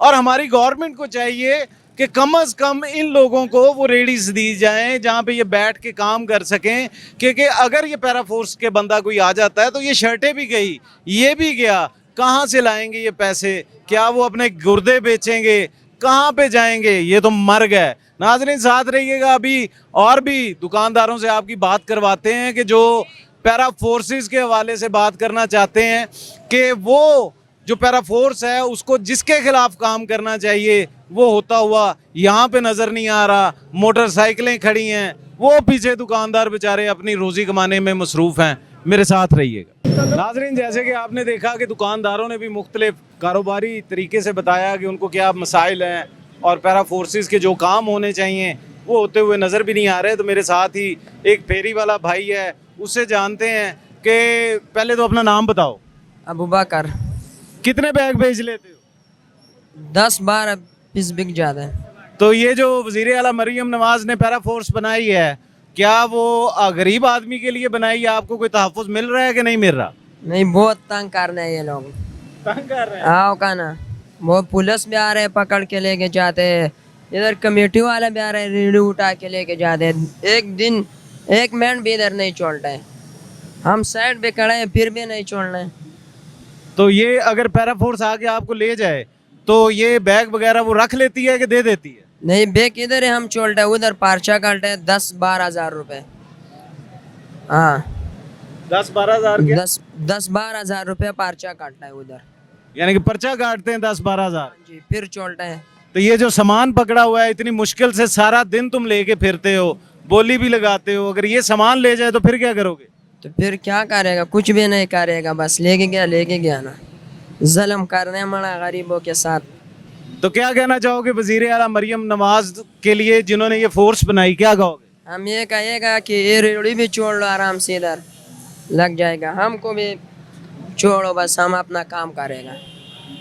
और हमारी गवर्नमेंट को चाहिए कि कम से कम इन लोगों को वो रेडीज दी जाएं जहाँ पे ये बैठ के काम कर सकें, क्योंकि अगर ये पैरा फोर्स के बंदा कोई आ जाता है तो ये शर्टें भी गई, ये भी गया, कहाँ से लाएंगे ये पैसे? क्या वो अपने गुर्दे बेचेंगे? कहाँ पे जाएंगे? ये तो मर गए। नाज़रीन, साथ रहिएगा, अभी और भी दुकानदारों से आपकी बात करवाते हैं कि जो पैरा फोर्सेस के हवाले से बात करना चाहते हैं कि वो जो पैरा फोर्स है उसको जिसके खिलाफ काम करना चाहिए वो होता हुआ यहाँ पे नज़र नहीं आ रहा। मोटरसाइकिलें खड़ी हैं, वो पीछे दुकानदार बेचारे अपनी रोज़ी कमाने में मसरूफ़ हैं। मेरे साथ रहिएगा। नाज़रीन, जैसे कि आपने देखा कि दुकानदारों ने भी मुख्तलिफ कारोबारी तरीके से बताया कि उनको क्या मसाइल हैं और पैरा फोर्सेस के जो काम होने चाहिए वो होते हुए नज़र भी नहीं आ रहे। तो मेरे साथ ही एक फेरी वाला भाई है, उससे जानते हैं कि पहले तो अपना नाम बताओ। अबू बकर। कितने बैग भेज लेते हो? 10-12 पीस बिक जाते हैं। तो ये जो वज़ीर आला मरियम नवाज ने पैरा फोर्स बनाई है, क्या वो गरीब आदमी के लिए बनाई है? आपको कोई तहफ़्फ़ुज़ मिल रहा है कि नहीं मिल रहा? नहीं, बहुत तंग कर रहे हैं ये लोग, तंग कर रहे हैं। आओ का ना, वो पुलिस भी आ रहे हैं पकड़ के लेके जाते हैं, इधर कमेटी वाले भी आ रहे हैं रेडी उठा के लेके जाते हैं। एक दिन एक मिनट भी इधर नहीं छोड़ते हैं, हम साइड पे खड़े हैं फिर भी नहीं छोड़ना है। तो ये अगर पैरा फोर्स आके आपको ले जाए तो ये बैग वगैरह वो रख लेती है कि दे देती है? नहीं, बैग इधर है, हम छोड़ते हैं, उधर पर्चा काटते हैं 10-12 हज़ार रुपये। हाँ, 10-12 हज़ार के? 10-12 हज़ार रुपये पर्चा काटता है उधर, यानी कि पर्चा काटते हैं 10-12 हज़ार जी, फिर छोड़ते हैं। तो ये जो सामान पकड़ा हुआ है, इतनी मुश्किल से सारा दिन तुम लेके फिरते हो, बोली भी लगाते हो, अगर ये सामान ले जाए तो फिर क्या करोगे? तो फिर क्या करेगा? कुछ भी नहीं करेगा, बस लेके गया ना, जुल्म करने मना गरीबों के साथ। तो क्या कहना चाहोगे वज़ीर आला मरियम नवाज के लिए जिन्होंने ये फोर्स बनाई, क्या कहोगे? हम ये कहेगा कि ये रेडी भी छोड़ लो, आराम से इधर लग जाएगा, हमको भी छोड़ो, बस हम अपना काम करेगा।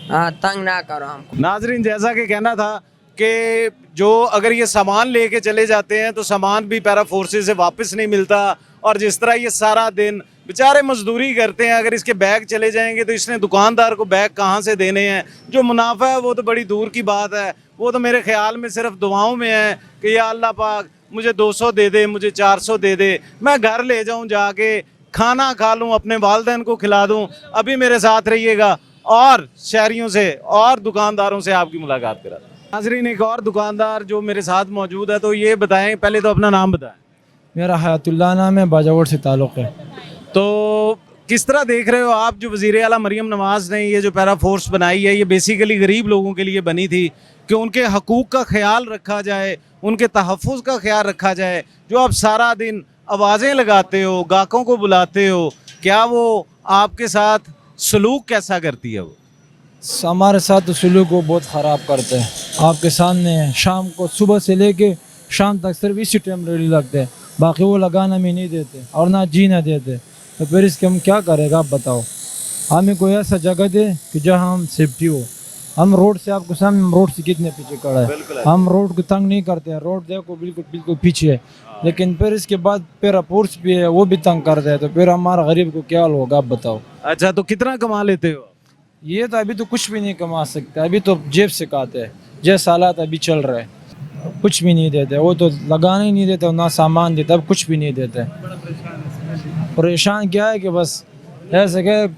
हाँ, तंग ना करो हमको। नाजरीन, जैसा कि कहना था कि जो अगर ये सामान लेके चले जाते हैं तो सामान भी पैरा फोर्सेस से वापस नहीं मिलता, और जिस तरह ये सारा दिन बेचारे मजदूरी करते हैं, अगर इसके बैग चले जाएंगे तो इसने दुकानदार को बैग कहाँ से देने हैं? जो मुनाफा है वो तो बड़ी दूर की बात है, वो तो मेरे ख्याल में सिर्फ दुआओं में है कि या अल्लाह पाक मुझे 200 दे दे, मुझे 400 दे दे, मैं घर ले जाऊँ, जाके खाना खा लूँ, अपने वालिदैन को खिला दूँ। अभी मेरे साथ रहिएगा और शहरियों से और दुकानदारों से आपकी मुलाकात करा। नाज़रीन, एक और दुकानदार जो मेरे साथ मौजूद है, तो ये बताएं, पहले तो अपना नाम बताएं। मेरा हयातुल्लाह नाम है, बाजावट से ताल्लुक़ है। तो किस तरह देख रहे हो आप जो वज़ीर आला मरियम नवाज ने ये जो पैरा फोर्स बनाई है, ये बेसिकली गरीब लोगों के लिए बनी थी कि उनके हकूक़ का ख्याल रखा जाए, उनके तहफ़्फ़ुज़ का ख्याल रखा जाए। जो आप सारा दिन आवाज़ें लगाते हो, गाहकों को बुलाते हो, क्या वो आपके साथ सलूक कैसा करती है? वो हमारे साथ तो सलूक को बहुत ख़राब करते हैं। आपके सामने शाम को सुबह से लेके शाम तक सिर्फ इसी टाइम रेडी लगते हैं, बाकी वो लगाना भी नहीं देते और ना जीना देते। तो फिर इसके हम क्या करेगा, आप बताओ? हमें कोई ऐसा जगह दे कि जहाँ हम सेफ्टी हो। हम रोड से, आपको सामने, हम रोड से कितने पीछे खड़ा है, हम रोड को तंग नहीं करते हैं, रोड देखो बिल्कुल पीछे है, लेकिन फिर इसके बाद पैरा फोर्स भी है, वो भी तंग करते हैं। तो फिर हमारा गरीब को क्या होगा, आप बताओ? अच्छा, तो कितना कमा लेते हो? ये तो अभी तो कुछ भी नहीं कमा सकते, अभी तो जेब से खाते हैं। जैसे हालात अभी चल रहे हैं, कुछ भी नहीं देते, वो तो लगाने ही नहीं देते, ना सामान देते, अब कुछ भी नहीं देते। परेशान क्या है कि बस ऐसे कि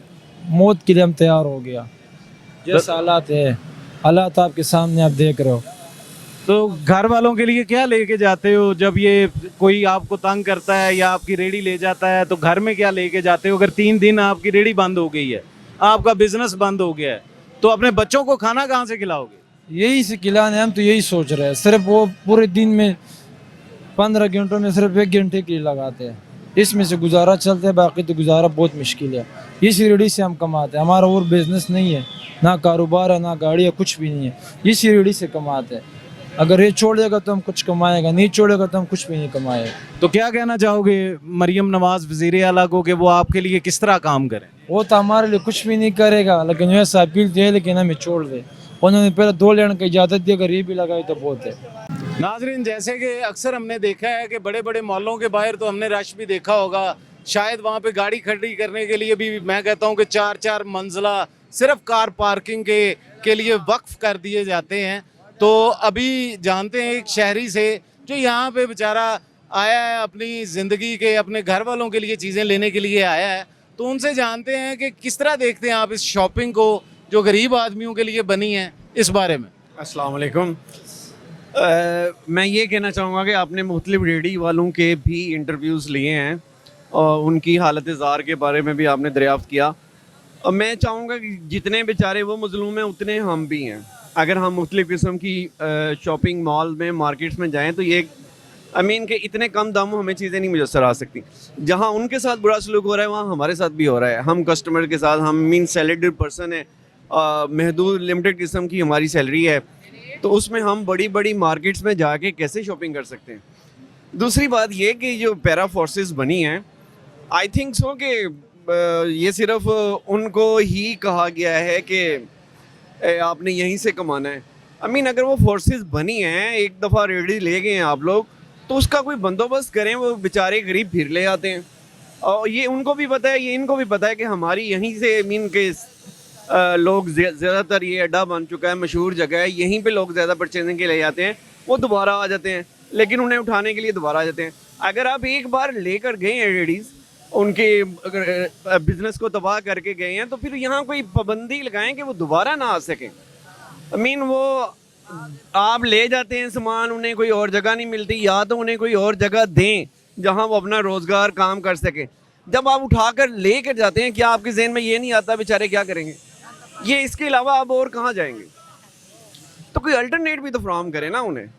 मौत के लिए हम तैयार हो गया। जैसे हालात है, हालात आपके सामने आप देख रहे हो। तो घर वालों के लिए क्या लेके जाते हो जब ये कोई आपको तंग करता है या आपकी रेडी ले जाता है, तो घर में क्या लेके जाते हो? अगर 3 दिन आपकी रेडी बंद हो गई है, आपका बिजनेस बंद हो गया है, तो अपने बच्चों को खाना कहाँ से खिलाओगे? यही से खिलाने हम तो यही सोच रहे हैं। सिर्फ वो पूरे दिन में 15 घंटों में सिर्फ 1 घंटे के लिए लगाते हैं, इसमें से गुजारा चलता है, बाकी तो गुजारा बहुत मुश्किल है। इस रेडी से हम कमाते हैं, हमारा और बिजनेस नहीं है, ना कारोबार है, ना गाड़ी है, कुछ भी नहीं है, इस रेडी से कमाते हैं। अगर ये छोड़ेगा तो हम कुछ कमाएगा, नहीं छोड़ेगा तो हम कुछ भी नहीं कमाएगा। तो क्या कहना चाहोगे मरियम नवाज वज़ीर आला को कि वो आपके लिए किस तरह काम करें? वो तो हमारे लिए कुछ भी नहीं करेगा, लेकिन वैसा अपील दिए, लेकिन हमें छोड़ दे। उन्होंने पहले 2 लेने की इजाज़त दी, अगर ये भी लगाई तो बहुत है। नाजरीन, जैसे कि अक्सर हमने देखा है कि बड़े बड़े मॉलों के बाहर तो हमने रश भी देखा होगा, शायद वहाँ पे गाड़ी खड़ी करने के लिए भी मैं कहता हूँ कि 4-4 मंजिला सिर्फ कार पार्किंग के लिए वक्फ कर दिए जाते हैं। तो अभी जानते हैं एक शहरी से जो यहाँ पे बेचारा आया है, अपनी ज़िंदगी के, अपने घर वालों के लिए चीज़ें लेने के लिए आया है, तो उनसे जानते हैं कि किस तरह देखते हैं आप इस शॉपिंग को जो गरीब आदमियों के लिए बनी है, इस बारे में। अस्सलाम वालेकुम। मैं ये कहना चाहूँगा कि आपने मुख्तलिफ रेडी वालों के भी इंटरव्यूज़ लिए हैं और उनकी हालत ज़ार के बारे में भी आपने दरियाफ़्त किया। और मैं चाहूँगा कि जितने बेचारे वो मज़लूम हैं उतने हम भी हैं। अगर हम मुख्तलिफ़ किस्म की शॉपिंग मॉल में, मार्केट्स में जाएँ तो ये के इतने कम दामों हमें चीज़ें नहीं मुयसर आ सकती। जहाँ उनके साथ बुरा सलूक हो रहा है वहाँ हमारे साथ भी हो रहा है। हम कस्टमर के साथ, हम सैलरीड पर्सन है, महदूद लिमिटेड किस्म की हमारी सैलरी है, तो उसमें हम बड़ी बड़ी मार्केट्स में जाके कैसे शॉपिंग कर सकते हैं। दूसरी बात ये कि जो पैरा फोर्सेस बनी हैं, आई थिंक सो कि ये सिर्फ उनको ही कहा गया है कि आपने यहीं से कमाना है। अगर वो फोर्सेस बनी हैं, एक दफ़ा रेडी ले गए हैं आप लोग, तो उसका कोई बंदोबस्त करें। वो बेचारे गरीब फिर ले आते हैं, और ये उनको भी पता है, ये इनको भी पता है कि हमारी यहीं से के लोग ज़्यादातर, ये अड्डा बन चुका है, मशहूर जगह है, यहीं पे लोग ज़्यादा परचेजिंग के लिए जाते हैं। वो दोबारा आ जाते हैं, लेकिन उन्हें उठाने के लिए दोबारा आ जाते हैं। अगर आप एक बार लेकर गए हैं रेडीज़, उनके बिज़नेस को तबाह करके गए हैं, तो फिर यहाँ कोई पाबंदी लगाएं कि वो दोबारा ना आ सकें। वो आप ले जाते हैं सामान, उन्हें कोई और जगह नहीं मिलती, या तो उन्हें कोई और जगह दें जहाँ वो अपना रोज़गार काम कर सकें। जब आप उठाकर ले कर जाते हैं, क्या आपके जहन में ये नहीं आता बेचारे क्या करेंगे, ये इसके अलावा आप और कहाँ जाएंगे? तो कोई अल्टरनेट भी तो फ्राहम करें ना उन्हें।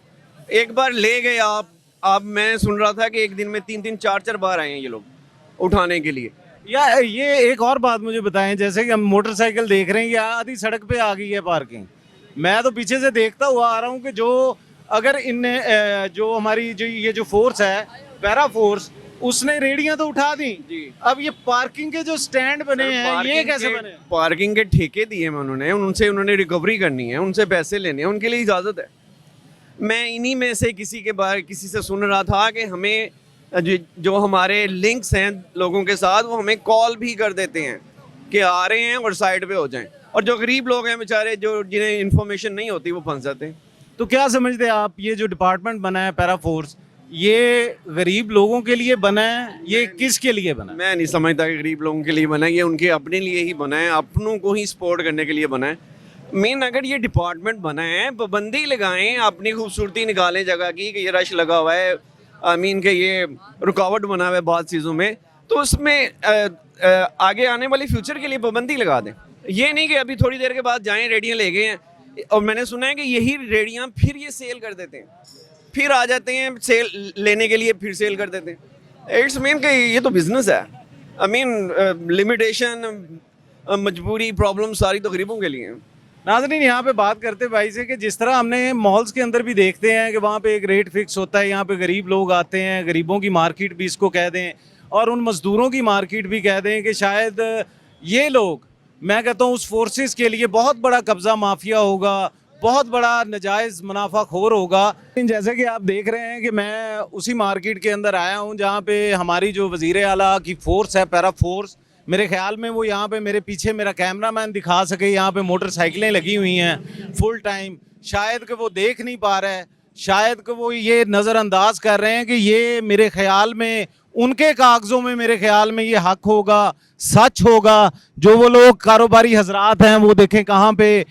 एक बार ले गए आप मैं सुन रहा था कि एक दिन में 3-3, 4-4 बार आए हैं ये लोग उठाने के लिए। या ये एक और बात मुझे बताएं, जैसे कि हम मोटरसाइकिल देख रहे हैं, या आधी सड़क पे आ गई है पार्किंग। मैं तो पीछे से देखता हुआ आ रहा हूँ कि जो अगर इनने जो हमारी जो ये जो फोर्स है, पैरा फोर्स, उसने रेडियां तो उठा दी जी। अब ये पार्किंग के जो स्टैंड बने हैं, ये कैसे बने? पार्किंग के ठेके दिए हैं उन्होंने रिकवरी करनी है, उनसे पैसे लेने हैं, उनके लिए इजाज़त है। मैं इन्हीं में से किसी से सुन रहा था कि हमें जो हमारे लिंक्स हैं लोगों के साथ, वो हमें कॉल भी कर देते हैं कि आ रहे हैं और साइड पे हो जाएं, और जो गरीब लोग हैं बेचारे, जो जिन्हें इन्फॉर्मेशन नहीं होती, वो फंस जाते हैं। तो क्या समझते हैं आप, ये जो डिपार्टमेंट बना है पैरा फोर्स, ये गरीब लोगों के लिए बना है, ये किसके लिए बना है? मैं नहीं समझता कि गरीब लोगों के लिए बना है, ये उनके अपने लिए ही बना है, अपनों को ही सपोर्ट करने के लिए बना है। अगर ये डिपार्टमेंट बना है, पाबंदी लगाएं, अपनी खूबसूरती निकालें जगह की कि ये रश लगा हुआ है, के ये रुकावट बना हुआ है बहुत चीज़ों में, तो उसमें आगे आने वाली फ्यूचर के लिए पाबंदी लगा दें। ये नहीं कि अभी थोड़ी देर के बाद जाएं, रेडियाँ ले गए हैं, और मैंने सुना है कि यही रेडियाँ फिर ये सेल कर देते हैं, फिर आ जाते हैं सेल लेने के लिए, फिर सेल कर देते हैं। इट्स कि ये तो बिजनेस है। लिमिटेशन, मजबूरी, प्रॉब्लम सारी तो गरीबों के लिए हैं। नाज़रीन, यहाँ पे बात करते भाई से कि जिस तरह हमने मॉल्स के अंदर भी देखते हैं कि वहाँ पे एक रेट फिक्स होता है, यहाँ पे गरीब लोग आते हैं, गरीबों की मार्केट भी इसको कह दें, और उन मज़दूरों की मार्केट भी कह दें कि शायद ये लोग, मैं कहता हूँ, उस फोर्सेस के लिए बहुत बड़ा कब्ज़ा माफिया होगा, बहुत बड़ा नजायज़ मुनाफाखोर होगा। जैसे कि आप देख रहे हैं कि मैं उसी मार्केट के अंदर आया हूँ जहाँ पे हमारी जो वज़ीर आला की फ़ोर्स है, पैरा फोर्स, मेरे ख्याल में वो यहाँ पे मेरे पीछे मेरा कैमरामैन दिखा सके, यहाँ पे मोटरसाइकिलें लगी हुई हैं फुल टाइम। शायद कि वो देख नहीं पा रहा है, शायद कि वो ये नज़रअंदाज कर रहे हैं कि ये मेरे ख्याल में उनके कागज़ों में, मेरे ख्याल में ये हक होगा, सच होगा। जो वो लोग कारोबारी हजरात हैं, वो देखें कहाँ पे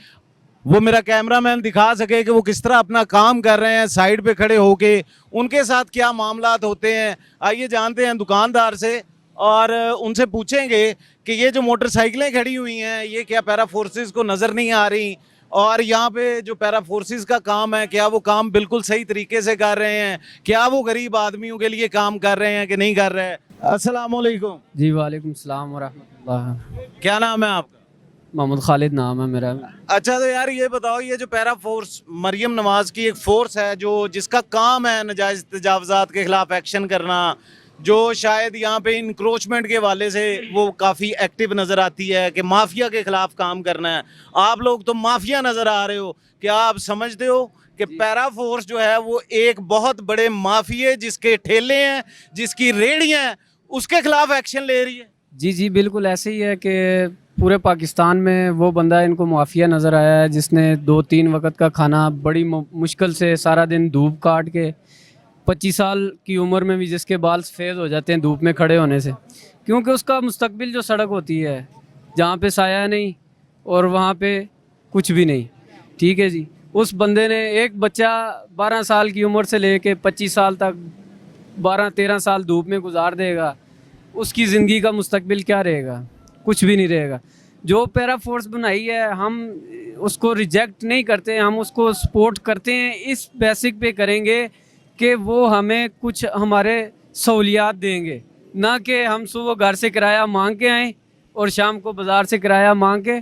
वो मेरा कैमरामैन दिखा सके कि वो किस तरह अपना काम कर रहे हैं साइड पे खड़े होके, उनके साथ क्या मामलात होते हैं। आइए जानते हैं दुकानदार से और उनसे पूछेंगे कि ये जो मोटरसाइकिलें खड़ी हुई हैं ये क्या पैरा फोर्सेस को नज़र नहीं आ रही, और यहाँ पे जो पैरा फोर्सेस का काम है क्या वो काम बिल्कुल सही तरीके से कर रहे हैं, क्या वो गरीब आदमियों के लिए काम कर रहे हैं कि नहीं कर रहे हैं। अस्सलाम वालेकुम। जी वालेकुम सलाम व रहमतुल्लाह। क्या नाम है आपका? मोहम्मद खालिद नाम है मेरा। अच्छा, तो यार ये बताओ, ये जो पैरा फोर्स मरियम नवाज की एक फोर्स है जो जिसका काम है नजायज़ तजावज़ात के खिलाफ एक्शन करना, जो शायद यहाँ पे इंक्रोचमेंट के हवाले से वो काफ़ी एक्टिव नज़र आती है कि माफिया के खिलाफ काम करना है, आप लोग तो माफिया नज़र आ रहे हो, क्या आप समझते हो कि पैरा फोर्स जो है वो एक बहुत बड़े माफिए जिसके ठेले हैं, जिसकी रेहड़ियाँ हैं, उसके खिलाफ एक्शन ले रही है? जी जी बिल्कुल ऐसे ही है कि पूरे पाकिस्तान में वो बंदा इनको माफिया नज़र आया है जिसने 2-3 वक्त का खाना बड़ी मुश्किल से सारा दिन धूप काट के, 25 साल की उम्र में भी जिसके बाल सफ़ेद हो जाते हैं धूप में खड़े होने से, क्योंकि उसका मुस्तकबिल जो सड़क होती है जहाँ पे साया नहीं और वहाँ पे कुछ भी नहीं। ठीक है जी, उस बंदे ने एक बच्चा 12 साल की उम्र से लेके 25 साल तक 12-13 साल धूप में गुजार देगा, उसकी ज़िंदगी का मुस्तकबिल क्या रहेगा? कुछ भी नहीं रहेगा। जो पैरा फोर्स बनाई है हम उसको रिजेक्ट नहीं करते, हम उसको सपोर्ट करते हैं, इस बेसिक पे करेंगे कि वो हमें कुछ हमारे सहूलियात देंगे, ना कि हम सुबह घर से किराया मांग के आएँ और शाम को बाज़ार से किराया मांग के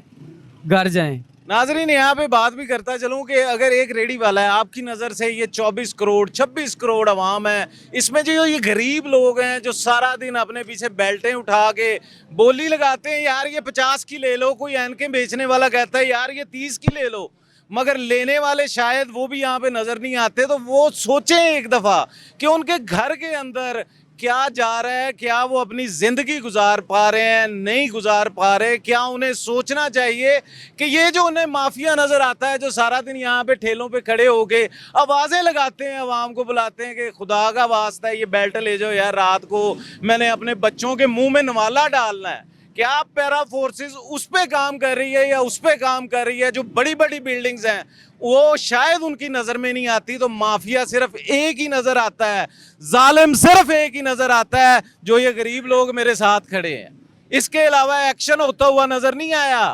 घर जाएं। नाजरीन, यहाँ पे बात भी करता चलूँ कि अगर एक रेडी वाला है, आपकी नज़र से ये 24 करोड़ 26 करोड़ अवाम है, इसमें जो ये गरीब लोग हैं जो सारा दिन अपने पीछे बेल्टें उठा के बोली लगाते हैं, यार ये 50 की ले लो, कोई ऐनकें बेचने वाला कहता है यार ये 30 की ले लो, मगर लेने वाले शायद वो भी यहाँ पे नज़र नहीं आते। तो वो सोचें एक दफ़ा कि उनके घर के अंदर क्या जा रहा है, क्या वो अपनी ज़िंदगी गुजार पा रहे हैं, नहीं गुजार पा रहे। क्या उन्हें सोचना चाहिए कि ये जो उन्हें माफिया नज़र आता है जो सारा दिन यहाँ पे ठेलों पे खड़े होके आवाज़ें लगाते हैं, आवाम को बुलाते हैं कि खुदा का वास्ता है ये बेल्ट ले जाओ यार, रात को मैंने अपने बच्चों के मुंह में नवाला डालना है। क्या आप पैरा फोर्सेस उस पे काम कर रही है या उस पे काम कर रही है? जो बड़ी बड़ी बिल्डिंग्स हैं वो शायद उनकी नज़र में नहीं आती, तो माफिया सिर्फ एक ही नज़र आता है, जालिम सिर्फ एक ही नज़र आता है, जो ये गरीब लोग मेरे साथ खड़े हैं। इसके अलावा एक्शन होता हुआ नज़र नहीं आया।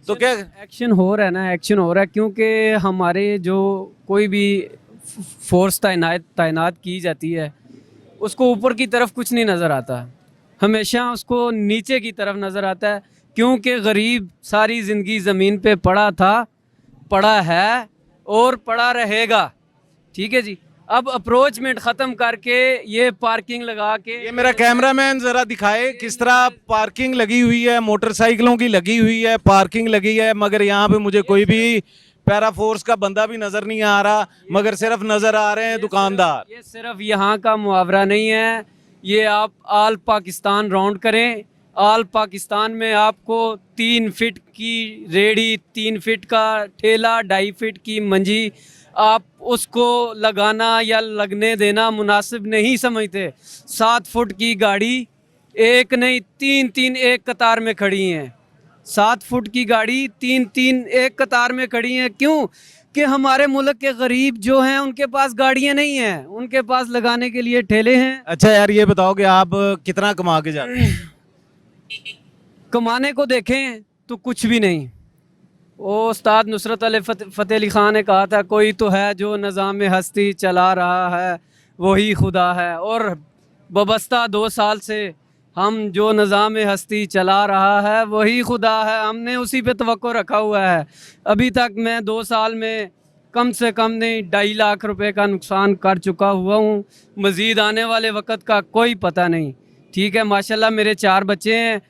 तो क्या एक्शन हो रहा है ना, एक्शन हो रहा है, क्योंकि हमारे जो कोई भी फोर्स तैनात की जाती है उसको ऊपर की तरफ कुछ नहीं नज़र आता, हमेशा उसको नीचे की तरफ नज़र आता है, क्योंकि गरीब सारी ज़िंदगी ज़मीन पे पड़ा था, पड़ा है और पड़ा रहेगा। ठीक है जी, अब अप्रोचमेंट ख़त्म करके ये पार्किंग लगा के, ये मेरा कैमरामैन ज़रा दिखाए किस तरह पार्किंग लगी हुई है, मोटरसाइकिलों की लगी हुई है, पार्किंग लगी है, मगर यहाँ पे मुझे कोई भी पैरा फोर्स का बंदा भी नज़र नहीं आ रहा, मगर सिर्फ नज़र आ रहे हैं दुकानदार। ये सिर्फ यहाँ का मुहावरा नहीं है, ये आप आल पाकिस्तान राउंड करें, आल पाकिस्तान में आपको 3 फीट की रेडी, 3 फीट का ठेला, 2.5 फीट की मंजी, आप उसको लगाना या लगने देना मुनासिब नहीं समझते। 7 फुट की गाड़ी एक नहीं 3-3 एक कतार में खड़ी हैं, 7 फुट की गाड़ी 3-3 एक कतार में खड़ी हैं। क्यों? कि हमारे मुल्क के गरीब जो हैं उनके पास गाड़ियाँ नहीं हैं, उनके पास लगाने के लिए ठेले हैं। अच्छा यार, ये बताओ कि आप कितना कमा के जाते हैं? कमाने को देखें तो कुछ भी नहीं। वो उस्ताद नुसरत अली फ़तेह अली ख़ान ने कहा था, कोई तो है जो निज़ाम हस्ती चला रहा है वही खुदा है, और बबस्ता 2 साल से हम जो निज़ाम हस्ती चला रहा है वही खुदा है, हमने उसी पे तवक्को रखा हुआ है। अभी तक मैं 2 साल में कम से कम नहीं 2.5 लाख रुपए का नुकसान कर चुका हुआ हूँ, मज़ीद आने वाले वक्त का कोई पता नहीं। ठीक है, माशाल्लाह मेरे 4 बच्चे हैं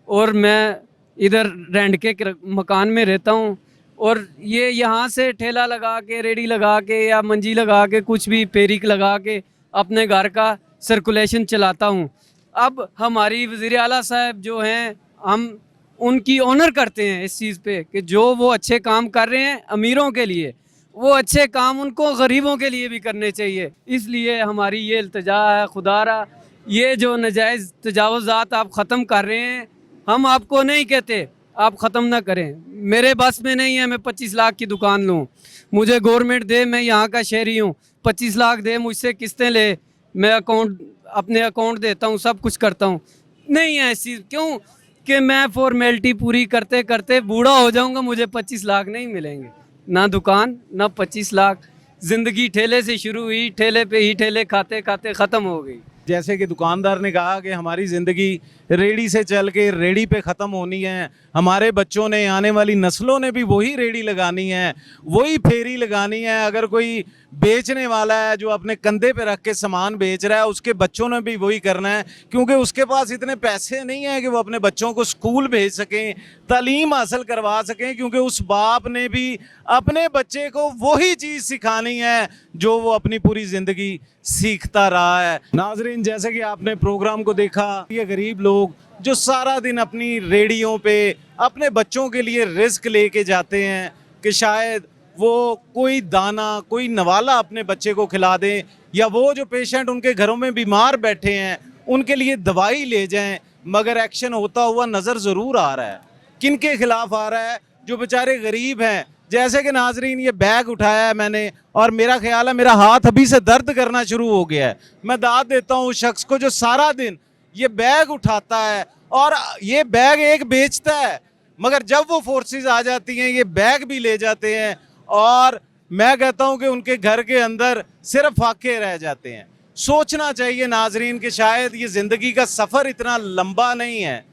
और मैं इधर रेंट के मकान में रहता हूँ, और ये यहाँ से ठेला लगा के, रेडी लगा के या मंजी लगा के, कुछ भी पेरिक लगा के अपने घर का सर्कुलेशन चलाता हूँ। अब हमारी वज़ीर आला साहब जो हैं, हम उनकी ऑनर करते हैं इस चीज़ पे कि जो वो अच्छे काम कर रहे हैं अमीरों के लिए, वो अच्छे काम उनको गरीबों के लिए भी करने चाहिए। इसलिए हमारी ये इल्तिजा है, खुदारा ये जो नाजायज़ तजावुज़ात आप ख़त्म कर रहे हैं, हम आपको नहीं कहते, आप ख़त्म ना करें। मेरे बस में नहीं है मैं 25 लाख की दुकान लूँ। मुझे गवर्नमेंट दे, मैं यहाँ का शहरी हूँ, 25 लाख दे, मुझसे किस्तें ले, मैं अपने अकाउंट देता हूँ, सब कुछ करता हूँ। नहीं है ऐसी, क्यों कि मैं फॉर्मेलिटी पूरी करते करते बूढ़ा हो जाऊँगा, मुझे 25 लाख नहीं मिलेंगे। ना दुकान ना 25 लाख। ज़िंदगी ठेले से शुरू हुई, ठेले पे ही ठेले खाते खाते ख़त्म हो गई। जैसे कि दुकानदार ने कहा कि हमारी ज़िंदगी रेडी से चल के रेडी पे ख़त्म होनी है, हमारे बच्चों ने, आने वाली नस्लों ने भी वही रेडी लगानी है, वही फेरी लगानी है। अगर कोई बेचने वाला है जो अपने कंधे पे रख के सामान बेच रहा है, उसके बच्चों ने भी वही करना है, क्योंकि उसके पास इतने पैसे नहीं हैं कि वो अपने बच्चों को स्कूल भेज सकें, तालीम हासिल करवा सकें, क्योंकि उस बाप ने भी अपने बच्चे को वही चीज़ सिखानी है जो वो अपनी पूरी ज़िंदगी सीखता रहा है। नाजरीन, जैसे कि आपने प्रोग्राम को देखा, ये गरीब लोग जो सारा दिन अपनी रेडियों पे अपने बच्चों के लिए रिस्क लेके जाते हैं कि शायद वो कोई दाना, कोई नवाला अपने बच्चे को खिला दें, या वो जो पेशेंट उनके घरों में बीमार बैठे हैं उनके लिए दवाई ले जाएं, मगर एक्शन होता हुआ नज़र ज़रूर आ रहा है। किन के खिलाफ आ रहा है? जो बेचारे गरीब हैं। जैसे कि नाजरीन, ये बैग उठाया है मैंने, और मेरा ख्याल है मेरा हाथ अभी से दर्द करना शुरू हो गया है। मैं दाद देता हूँ उस शख्स को जो सारा दिन ये बैग उठाता है, और ये बैग एक बेचता है, मगर जब वो फोर्सेस आ जाती हैं ये बैग भी ले जाते हैं, और मैं कहता हूं कि उनके घर के अंदर सिर्फ फाके रह जाते हैं। सोचना चाहिए नाजरीन कि शायद ये ज़िंदगी का सफ़र इतना लंबा नहीं है,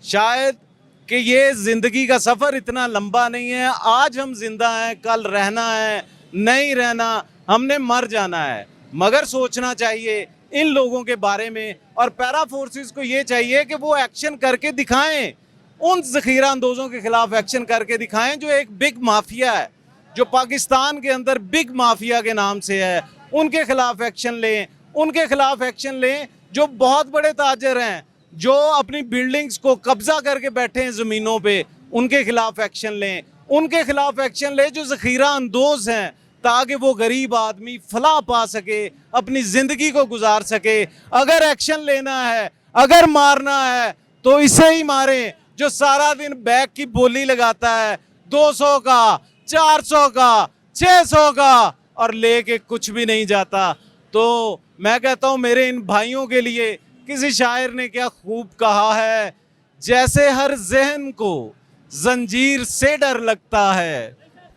शायद कि ये ज़िंदगी का सफ़र इतना लंबा नहीं है। आज हम जिंदा हैं, कल रहना है, नहीं रहना, हमने मर जाना है। मगर सोचना चाहिए इन लोगों के बारे में, और पैरा फोर्सेस को ये चाहिए कि वो एक्शन करके दिखाएं, उन ज़ख़ीरा अंदोज़ों के खिलाफ एक्शन करके दिखाएं जो एक बिग माफिया है, जो पाकिस्तान के अंदर बिग माफिया के नाम से है। उनके खिलाफ एक्शन लें, उनके खिलाफ एक्शन लें जो बहुत बड़े ताजर हैं, जो अपनी बिल्डिंग्स को कब्जा करके बैठे हैं ज़मीनों पे, उनके खिलाफ एक्शन लें। उनके खिलाफ एक्शन लें जो ज़ख़ीरा अंदोज़ हैं, ताकि वो गरीब आदमी फलाह पा सके, अपनी ज़िंदगी को गुजार सके। अगर एक्शन लेना है, अगर मारना है, तो इसे ही मारें जो सारा दिन बैग की बोली लगाता है, 200 का, 400 का, 600 का, और लेके कुछ भी नहीं जाता। तो मैं कहता हूँ मेरे इन भाइयों के लिए, किसी शायर ने क्या खूब कहा है, जैसे हर जहन को जंजीर से डर लगता है,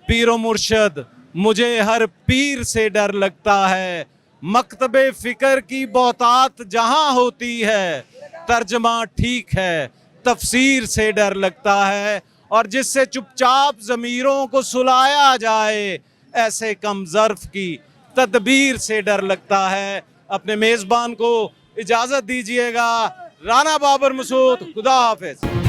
पीरो मुर्शद मुझे हर पीर से डर लगता है। मकतबे फ़िक्र की बहुतात जहाँ होती है, तर्जमा ठीक है, तफसीर से डर लगता है। और जिससे चुपचाप ज़मीरों को सुलाया जाए, ऐसे कम ज़र्फ़ की तदबीर से डर लगता है। अपने मेज़बान को इजाज़त दीजिएगा। राना बाबर मसूद, खुदा हाफिज़।